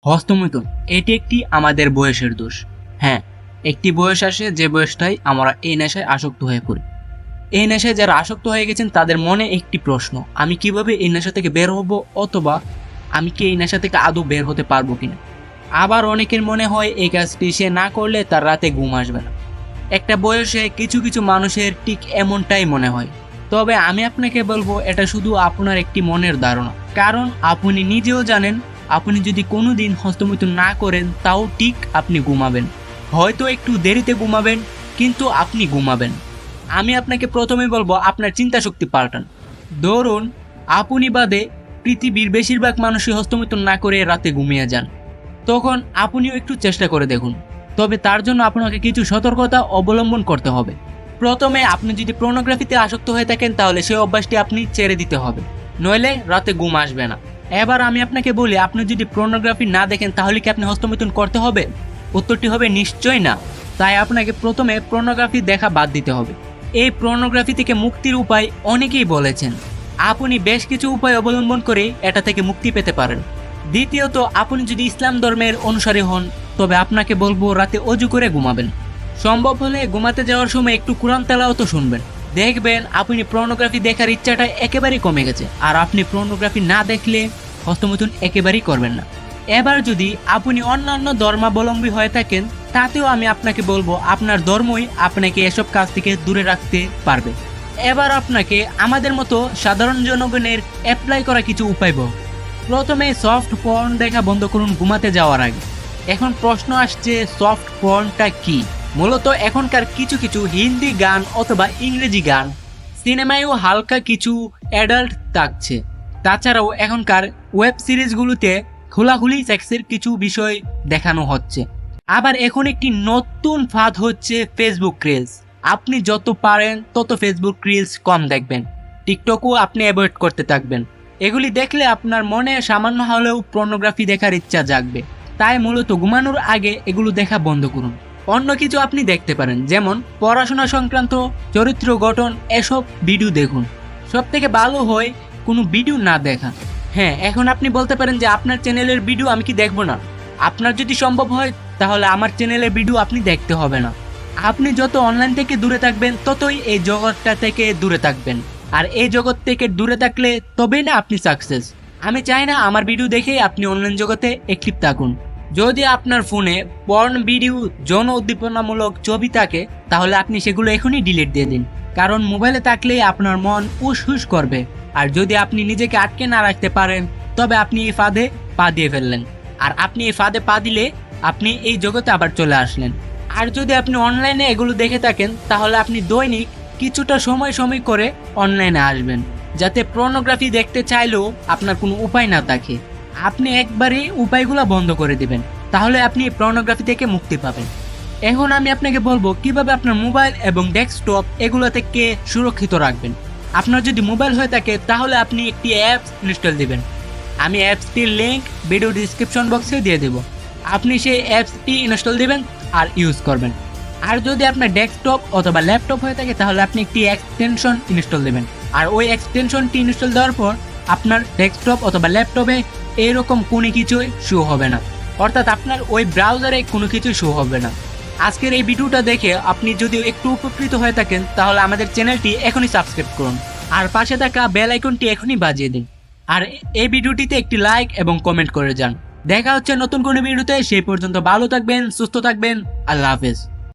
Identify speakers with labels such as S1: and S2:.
S1: হস্তমৈথুন এটি একটি আমাদের বয়সের দোষ। হ্যাঁ, একটি বয়স আসে যে বয়সটাই আমরা এই নেশায় আসক্ত হয়ে পড়ি। এই নেশায় যারা আসক্ত হয়ে গেছেন তাদের মনে একটি প্রশ্ন, আমি কিভাবে এই নেশা থেকে বের হব, অথবা আমি কি এই নেশা থেকে আদৌ বের হতে পারবো কিনা। আবার অনেকের মনে হয় এই কাজটি সে না করলে তার রাতে ঘুম আসবে না। একটা বয়সে কিছু কিছু মানুষের ঠিক এমনটাই মনে হয়। তবে আমি আপনাকে বলবো এটা শুধু আপনার একটি মনের ধারণা, কারণ আপনি নিজেও জানেন আপনি যদি কোনোদিন হস্তমৈথুন না করেন তাও ঠিক আপনি ঘুমাবেন, হয়তো একটু দেরিতে ঘুমাবেন, কিন্তু আপনি ঘুমাবেন। আমি আপনাকে প্রথমেই বলবো আপনার চিন্তা শক্তি পাল্টান। ধরুন আপনি বাদে পৃথিবীর বেশিরভাগ মানুষই হস্তমৈথুন না করে রাতে ঘুমিয়ে যান, তখন আপনিও একটু চেষ্টা করে দেখুন। তবে তার জন্য আপনাকে কিছু সতর্কতা অবলম্বন করতে হবে। প্রথমে আপনি যদি পর্নোগ্রাফিতে আসক্ত হয়ে থাকেন তাহলে সেই অভ্যাসটি আপনি ছেড়ে দিতে হবে, নইলে রাতে ঘুম আসবে না। এবার আমি আপনাকে বলি, আপনি যদি পর্নোগ্রাফি না দেখেন তাহলে কি আপনি হস্তমৈথুন করতে হবে? উত্তরটি হবে নিশ্চয়ই না। তাই আপনাকে প্রথমে পর্নোগ্রাফি দেখা বাদ দিতে হবে। এই পর্নোগ্রাফি থেকে মুক্তির উপায় অনেকেই বলেছেন, আপনি বেশ কিছু উপায় অবলম্বন করে এটা থেকে মুক্তি পেতে পারেন। দ্বিতীয়ত, আপনি যদি ইসলাম ধর্মের অনুসারী হন তবে আপনাকে বলবো রাতে অজু করে ঘুমাবেন। সম্ভব হলে ঘুমাতে যাওয়ার সময় একটু কোরআন তেলাওয়াত শুনবেন। দেখবেন আপনি পর্নোগ্রাফি দেখার ইচ্ছাটা একেবারেই কমে গেছে, আর আপনি পর্নোগ্রাফি না দেখলে হস্তমৈথুন একেবারেই করবেন না। এবার যদি আপনি অন্যান্য ধর্মাবলম্বী হয়ে থাকেন তাতেও আমি আপনাকে বলবো আপনার ধর্মই আপনাকে এসব কাজ থেকে দূরে রাখতে পারবে। এবার আপনাকে আমাদের মতো সাধারণ জনগণের অ্যাপ্লাই করা কিছু উপায় বল। প্রথমে সফট পর্ন দেখা বন্ধ করুন ঘুমাতে যাওয়ার আগে। এখন প্রশ্ন আসছে, সফট পর্নটা কি? মূলত এখনকার কিছু কিছু হিন্দি গান অথবা ইংরেজি গান, সিনেমায়ও হালকা কিছু অ্যাডাল্ট থাকছে। তাছাড়াও এখনকার ওয়েব সিরিজগুলোতে খোলাখুলি সেক্সের কিছু বিষয় দেখানো হচ্ছে। আবার এখন একটি নতুন ফাঁদ হচ্ছে ফেসবুক রিলস। আপনি যত পারেন তত ফেসবুক রিলস কম দেখবেন, টিকটকও আপনি অ্যাভয়েড করতে থাকবেন। এগুলি দেখলে আপনার মনে সামান্য হলেও পর্নোগ্রাফি দেখার ইচ্ছা জাগবে। তাই মূলত ঘুমানোর আগে এগুলো দেখা বন্ধ করুন। অন্য কিছু আপনি দেখতে পারেন, যেমন পড়াশোনা সংক্রান্ত, চরিত্র গঠন, এসব ভিডিও দেখুন। সব থেকে ভালো হয় কোনো ভিডিও না দেখা। হ্যাঁ, এখন আপনি বলতে পারেন যে আপনার চ্যানেলের ভিডিও আমি কি দেখবো না? আপনার যদি সম্ভব হয় তাহলে আমার চ্যানেলের ভিডিও আপনি দেখতে হবে না। আপনি যত অনলাইন থেকে দূরে থাকবেন ততই এই জগৎটা থেকে দূরে থাকবেন, আর এই জগৎ থেকে দূরে থাকলে তবেই না আপনি সাকসেস। আমি চাই না আমার ভিডিও দেখে আপনি অনলাইন জগতে অ্যাক্টিভ থাকুন। যদি আপনার ফোনে পর্ন ভিডিও, যৌন উদ্দীপনামূলক ছবি থাকে তাহলে আপনি সেগুলো এখনই ডিলিট দিয়ে দিন, কারণ মোবাইলে থাকলে আপনার মন উসহুস করবে। আর যদি আপনি নিজেকে আটকে না রাখতে পারেন তবে আপনি এই ফাঁদে পা দিয়ে ফেললেন, আর আপনি এই ফাঁদে পা দিলে আপনি এই জগতে আবার চলে আসলেন। আর যদি আপনি অনলাইনে এগুলো দেখে থাকেন তাহলে আপনি দৈনিক কিছুটা সময় সময় করে অনলাইনে আসবেন, যাতে পর্নোগ্রাফি দেখতে চাইলেও আপনার কোনো উপায় না থাকে। আপনি একবারই উপায়গুলো বন্ধ করে দিবেন, তাহলে আপনি পর্নোগ্রাফি থেকে মুক্তি পাবেন। এখন আমি আপনাকে বলবো কিভাবে আপনার মোবাইল এবং ডেস্কটপ এগুলো থেকে সুরক্ষিত রাখবেন। আপনার যদি মোবাইল হয়ে থাকে তাহলে আপনি একটি অ্যাপস ইনস্টল দিবেন। আমি অ্যাপসটির লিঙ্ক ভিডিও ডিসক্রিপশন বক্সে দিয়ে দেব। আপনি সেই অ্যাপসটি ইনস্টল দিবেন আর ইউজ করবেন। আর যদি আপনার ডেস্কটপ অথবা ল্যাপটপ হয়ে থাকে তাহলে আপনি একটি এক্সটেনশন ইনস্টল দেবেন, আর ওই এক্সটেনশনটি ইনস্টল দেওয়ার পর আপনার ডেস্কটপ অথবা ল্যাপটপে এরকম কোনো কিছুই শো হবে না, অর্থাৎ আপনার ওই ব্রাউজারে কোনো কিছুই শো হবে না। আজকের এই ভিডিওটা দেখে আপনি যদি একটু উপকৃত হয়ে থাকেন তাহলে আমাদের চ্যানেলটি এখনই সাবস্ক্রাইব করুন, আর পাশে থাকা বেল আইকনটি এখনই বাজিয়ে দিন, আর এই ভিডিওটিতে একটি লাইক এবং কমেন্ট করে যান। দেখা হচ্ছে নতুন কোনো ভিডিওতে, সেই পর্যন্ত ভালো থাকবেন, সুস্থ থাকবেন, আল্লাহ হাফেজ।